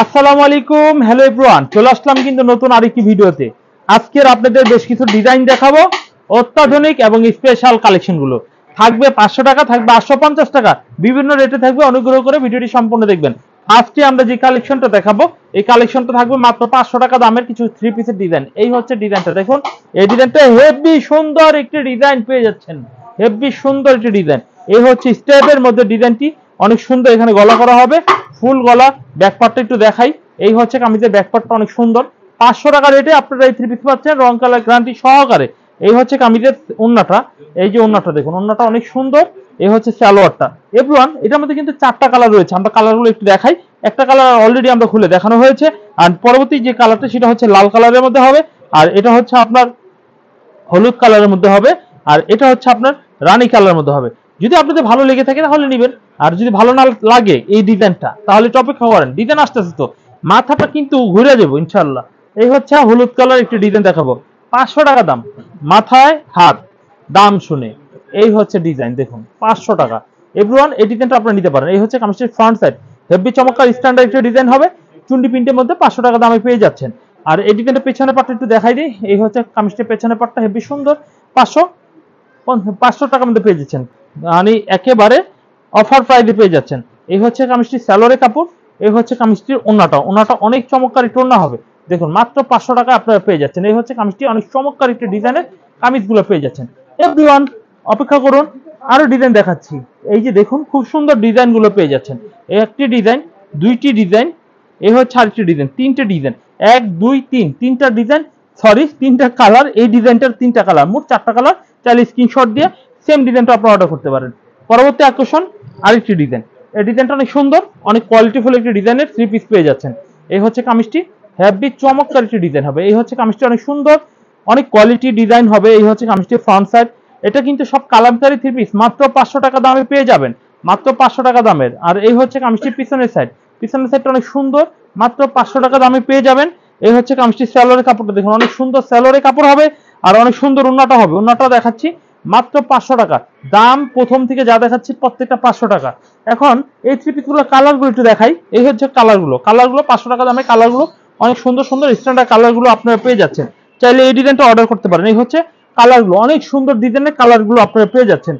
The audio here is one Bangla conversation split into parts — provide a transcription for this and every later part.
আসসালামু আলাইকুম, হ্যালো এভরিওয়ান, চলে আসলাম কিন্তু নতুন আরেকটি ভিডিওতে। আজকের আপনাদের বেশ কিছু ডিজাইন দেখাবো, অত্যাধুনিক এবং স্পেশাল কালেকশন গুলো থাকবে। 500 টাকা থাকবে, 850 টাকা, বিভিন্ন রেটে থাকবে। অনুগ্রহ করে ভিডিওটি সম্পূর্ণ দেখবেন। আজকে আমরা যে কালেকশনটা দেখাবো, এই কালেকশনটা থাকবে মাত্র 500 টাকা দামের কিছু থ্রি পিসের ডিজাইন। এই হচ্ছে ডিজাইনটা, দেখুন এই ডিজাইনটা হেভি সুন্দর একটি ডিজাইন পেয়ে যাচ্ছেন, হেভি সুন্দর একটি ডিজাইন। এই হচ্ছে স্টেপের মধ্যে ডিজাইনটি অনেক সুন্দর, এখানে গলা করা হবে ফুল গলা। ব্যাকপার্টটা একটু দেখাই, এই হচ্ছে কামিজের ব্যাকপার্টটা অনেক সুন্দর। 500 টাকা রেটে আপনারা এই থ্রি পিস পাচ্ছেন রং কালার গ্যারান্টি সহকারে। এই হচ্ছে কামিজের ওন্নাটা, এই যে ওন্নাটা দেখুন, ওন্নাটা অনেক সুন্দর। এই হচ্ছে সালোয়ারটা। এভরিওয়ান, এটার মধ্যে কিন্তু 4টা কালার রয়েছে, আমরা কালারগুলো একটু দেখাই। একটা কালার অলরেডি আমরা খুলে দেখানো হয়েছে, আর পরবর্তী যে কালারটা সেটা হচ্ছে লাল কালারের মধ্যে হবে, আর এটা হচ্ছে আপনার হলুদ কালারের মধ্যে হবে, আর এটা হচ্ছে আপনার রানী কালারের মধ্যে হবে। যদি আপনাদের ভালো লেগে থাকে তাহলে নেবেন, আর যদি ভালো না লাগে এই ডিজাইনটা তাহলে অপেক্ষা করেন, ডিজাইন আসতেছে তো, মাথাটা কিন্তু ঘুরে যাবো ইনশাল্লাহ। এই হচ্ছে হলুদ কালার একটি ডিজাইন দেখাবো, 500 টাকা দাম। মাথায় হাত, দাম শুনে এই হচ্ছে ডিজাইন, দেখুন 500 টাকা। এভরিওয়ান, এই ডিজাইনটা আপনারা নিতে পারেন। এই হচ্ছে কামিজের ফ্রন্ট সাইড, হেভি চমৎকার স্ট্যান্ডার্ড একটা ডিজাইন হবে, চুন্ডি প্রিন্টের মধ্যে 500 টাকা দামে পেয়ে যাচ্ছেন। আর এই ডিজাইনটা পেছনের পাটটা একটু দেখাই দিই। এই হচ্ছে কামিজটির পেছনের পাটটা হেভি সুন্দর, 500 টাকার মধ্যে পেয়ে যাচ্ছেন, মানে একেবারে অফার প্রাইসে পেয়ে যাচ্ছেন। এই হচ্ছে কামিজটির স্যালোরে কাপড়, এই হচ্ছে কামিজটির ওন্নাটা, ওন্নাটা অনেক চমৎকার একটু ওন্না হবে, দেখুন মাত্র 500 টাকা আপনারা পেয়ে যাচ্ছেন। এই হচ্ছে কামিজটি অনেক চমৎকার একটি ডিজাইনের কামিজগুলো পেয়ে যাচ্ছেন। এভরিওয়ান, অপেক্ষা করুন, আরো ডিজাইন দেখাচ্ছি। এই যে দেখুন খুব সুন্দর ডিজাইন গুলো পেয়ে যাচ্ছেন। এই একটি ডিজাইন, দুইটি ডিজাইন, এই হচ্ছে আরেকটি ডিজাইন, তিনটে ডিজাইন, 1 2 3, তিনটা ডিজাইন, সরি তিনটা কালার। এই ডিজাইনটার তিনটা কালার, মোট 4টা কালার। চাইলে স্ক্রিনশট দিয়ে সেম ডিজাইনটা আপনারা অর্ডার করতে পারেন। পরবর্তী আকর্ষণ আরেকটি ডিজাইন, এই ডিজাইনটা অনেক সুন্দর, অনেক কোয়ালিটিফুল একটি ডিজাইনের থ্রি পিস পেয়ে যাচ্ছেন। এই হচ্ছে কামিজটি, হেভি চমৎকার একটি ডিজাইন হবে। এই হচ্ছে কামিজটি অনেক সুন্দর, অনেক কোয়ালিটি ডিজাইন হবে। এই হচ্ছে কামিজটির ফ্রন্ট সাইড, এটা কিন্তু সব কালামকারী থ্রি পিস, মাত্র 500 টাকা দামে পেয়ে যাবেন, মাত্র 500 টাকা দামের। আর এই হচ্ছে কামিজটির পিছনের সাইড, পিছনের সাইডটা অনেক সুন্দর, মাত্র 500 টাকা দামে পেয়ে যাবেন। এই হচ্ছে কামিজটির স্যালোরের কাপড়টা দেখুন, অনেক সুন্দর স্যালোরের কাপড় হবে, আর অনেক সুন্দর উন্নাটা হবে। উন্নাটা দেখাচ্ছি মাত্র 500 টাকা দাম, প্রথম থেকে যা দেখাচ্ছি প্রত্যেকটা 500 টাকা। এখন এই থ্রি পিস গুলো কালারগুলো একটু দেখাই। এই হচ্ছে কালারগুলো, 500 টাকা দামে কালারগুলো অনেক সুন্দর সুন্দর স্ট্যান্ডার্ড কালারগুলো আপনারা পেয়ে যাচ্ছেন। চাইলে এই ডিজাইনটা অর্ডার করতে পারেন। এই হচ্ছে কালারগুলো, অনেক সুন্দর ডিজাইনের কালারগুলো আপনারা পেয়ে যাচ্ছেন।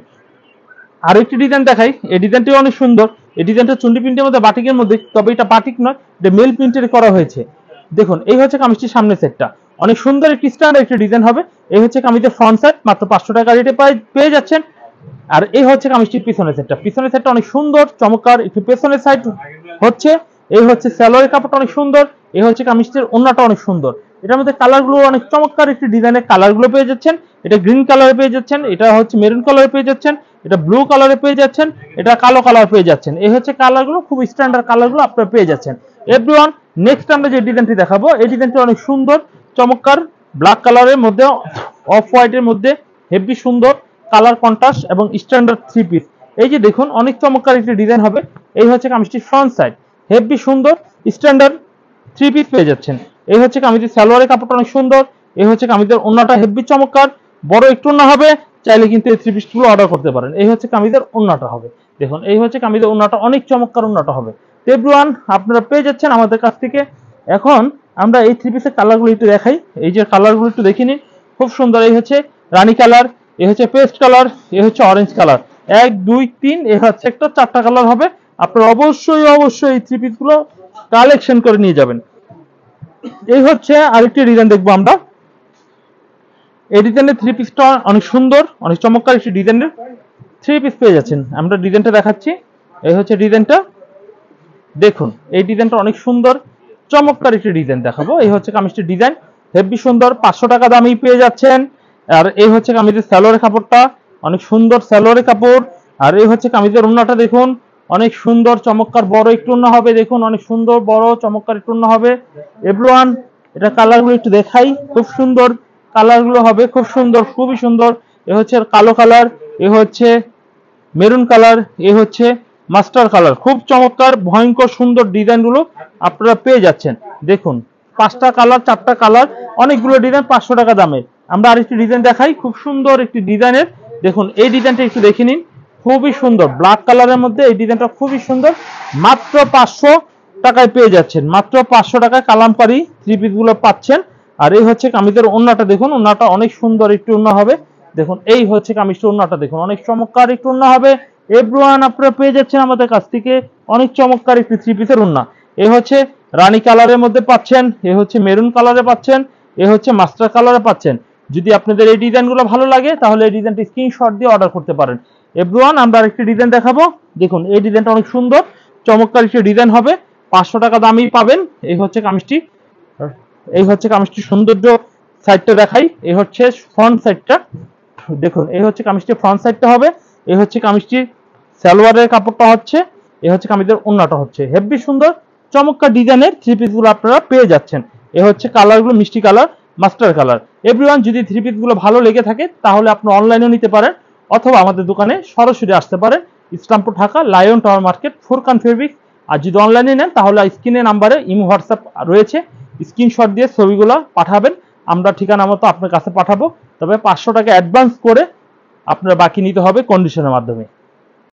আর একটি ডিজাইন দেখাই, এই ডিজাইনটি অনেক সুন্দর। এই ডিজাইনটা চুন্ডি প্রিন্টের মধ্যে, বাটিকের মধ্যে, তবে এটা বাটিক নয়, এটা মেল প্রিন্টের করা হয়েছে। দেখুন এই হচ্ছে কামিজটির সামনের সেটটা, অনেক সুন্দর একটি স্ট্যান্ডার্ড একটি ডিজাইন হবে। এই হচ্ছে কামিজের ফ্রন্ট সাইড, মাত্র 500 টাকা রেটে পেয়ে যাচ্ছেন। আর এই হচ্ছে কামিজটির পিছনের সেটটা, পিছনের সেটটা অনেক সুন্দর চমৎকার একটি পেছনের সাইড হচ্ছে। এই হচ্ছে স্যালোয়ারের কাপড়টা অনেক সুন্দর। এই হচ্ছে কামিজটির ওন্নাটা অনেক সুন্দর। এটার মধ্যে কালারগুলো অনেক চমৎকার একটি ডিজাইনের কালারগুলো পেয়ে যাচ্ছেন। এটা গ্রিন কালারে পেয়ে যাচ্ছেন, এটা হচ্ছে মেরুন কালারে পেয়ে যাচ্ছেন, এটা ব্লু কালারে পেয়ে যাচ্ছেন, এটা কালো কালার পেয়ে যাচ্ছেন। এই হচ্ছে কালারগুলো, খুব স্ট্যান্ডার্ড কালারগুলো আপনারা পেয়ে যাচ্ছেন। এভরিওয়ান, নেক্সট আমরা যে ডিজাইনটি দেখাবো, এই ডিজাইনটি অনেক সুন্দর চমৎকার, ব্ল্যাক কালারের মধ্যে অফ হোয়াইটের মধ্যে হেভি সুন্দর কালার কন্ট্রাস্ট এবং স্ট্যান্ডার্ড থ্রি পিস। এই যে দেখুন অনেক চমৎকার একটি ডিজাইন হবে। এই হচ্ছে কামিজটির ফ্রন্ট সাইড, হেভি সুন্দর স্ট্যান্ডার্ড থ্রি পিস পেয়ে যাচ্ছেন। এই হচ্ছে কামিজের সালোয়ারের কাপড়টা অনেক সুন্দর। এই হচ্ছে কামিজের ওন্নাটা হেভি চমৎকার, বড় একটু ওন্না হবে, চাইলে কিন্তু এই থ্রি পিসগুলো অর্ডার করতে পারেন। এই হচ্ছে কামিজের ওন্নাটা হবে, দেখুন এই হচ্ছে কামিজের ওন্নাটা অনেক চমৎকার ওন্নাটা হবে। এভরিওয়ান, আপনারা পেয়ে যাচ্ছেন আমাদের কাছ থেকে। এখন আমরা এই থ্রি পিসের কালারগুলো একটু দেখাই। এই যে কালারগুলো একটু দেখে নিন, খুব সুন্দর। এই হচ্ছে রানী কালার, এই হচ্ছে পেস্ট কালার, এই হচ্ছে অরেঞ্জ কালার, 1 2 3, এই হচ্ছে একটা 4টা কালার হবে। আপনারা অবশ্যই অবশ্যই এই থ্রি পিসগুলো কালেকশন করে নিয়ে যাবেন। এই হচ্ছে আরেকটি ডিজাইন দেখবো আমরা। এই ডিজাইনের থ্রি পিসটা অনেক সুন্দর, অনেক চমৎকার একটি ডিজাইনের থ্রি পিস পেয়ে যাচ্ছেন। আমরা ডিজাইনটা দেখাচ্ছি। এই হচ্ছে ডিজাইনটা, দেখুন এই ডিজাইনটা অনেক সুন্দর চমৎকার একটি ডিজাইন দেখাবো। এই হচ্ছে কামিজটির ডিজাইন, হেভি সুন্দর, 500 টাকা দামেই পেয়ে যাচ্ছেন। আর এই হচ্ছে কামিজের সালোয়ারের কাপড়টা, অনেক সুন্দর সালোয়ারের কাপড়। আর এই হচ্ছে কামিজের ওন্নাটা, দেখুন অনেক সুন্দর চমৎকার বড় একটু ওন্না হবে, দেখুন অনেক সুন্দর বড় চমৎকার একটু ওন্না হবে। এভরিওয়ান, এটা কালারগুলো একটু দেখাই, খুব সুন্দর কালারগুলো হবে, খুব সুন্দর, খুবই সুন্দর। এ হচ্ছে কালো কালার, এ হচ্ছে মেরুন কালার, এ হচ্ছে মাস্টার কালার, খুব চমৎকার ভয়ঙ্কর সুন্দর ডিজাইনগুলো আপনারা পেয়ে যাচ্ছেন। দেখুন 5টা কালার, 4টা কালার, অনেকগুলো ডিজাইন 500 টাকা দামের। আমরা আরেকটি ডিজাইন দেখাই, খুব সুন্দর একটি ডিজাইনের। দেখুন এই ডিজাইনটা একটু দেখে নিন, খুবই সুন্দর ব্ল্যাক কালারের মধ্যে এই ডিজাইনটা খুবই সুন্দর, মাত্র 500 টাকায় পেয়ে যাচ্ছেন, মাত্র 500 টাকায় কালামকারী থ্রি পিস গুলো পাচ্ছেন। আর এই হচ্ছে কামিজের ওন্নাটা, দেখুন ওন্নাটা অনেক সুন্দর একটু ওন্না হবে। দেখুন এই হচ্ছে কামিজটির ওন্নাটা, দেখুন অনেক চমৎকার একটু ওন্না হবে। এভরিওয়ান আপনারা পেয়ে যাচ্ছেন আমাদের কাছ থেকে অনেক চমৎকার একটি থ্রি পিসের ওন্না। এ হচ্ছে রানী কালারের মধ্যে পাচ্ছেন, এ হচ্ছে মেরুন কালারে পাচ্ছেন, এ হচ্ছে মাস্টার কালারে পাচ্ছেন। যদি আপনাদের এই ডিজাইনগুলো ভালো লাগে তাহলে এই ডিজাইনটি স্ক্রিনশট দিয়ে অর্ডার করতে পারেন। এভরিওয়ান আমরা আরেকটি ডিজাইন দেখাবো। দেখুন এই ডিজাইনটা অনেক সুন্দর চমৎকার একটি ডিজাইন হবে, 500 টাকা দামই পাবেন। এই হচ্ছে কামিজটি, এই হচ্ছে কামিজটির সৌন্দর্য সাইডটা দেখাই। এই হচ্ছে ফ্রন্ট সাইডটা, দেখুন এই হচ্ছে কামিজটির ফ্রন্ট সাইডটা হবে। এই হচ্ছে কামিজটির সালোয়ারের কাপড়টা হচ্ছে, এই হচ্ছে কামিজের ওন্নাটা হচ্ছে। হেভি সুন্দর চমৎকার ডিজাইনের থ্রি পিসগুলো আপনারা পেয়ে যাচ্ছেন। এ হচ্ছে কালারগুলো মিষ্টি কালার, মাস্টার কালার। এভরিওয়ান যদি থ্রি পিসগুলো ভালো লেগে থাকে তাহলে আপনি অনলাইনেও নিতে পারেন অথবা আমাদের দোকানে সরাসরি আসতে পারেন। Islampur Dhaka lion tower market, Furqan fabrics. আর যদি অনলাইনে নেন তাহলে স্ক্রিনে নাম্বারে ইমো হোয়াটসঅ্যাপ রয়েছে, স্ক্রিনশট দিয়ে ছবিগুলো পাঠাবেন, আমরা ঠিকানা মতো আপনার কাছে পাঠাবো। তবে 500 টাকা অ্যাডভান্স করে আপনার বাকি নিতে হবে কন্ডিশনের মাধ্যমে।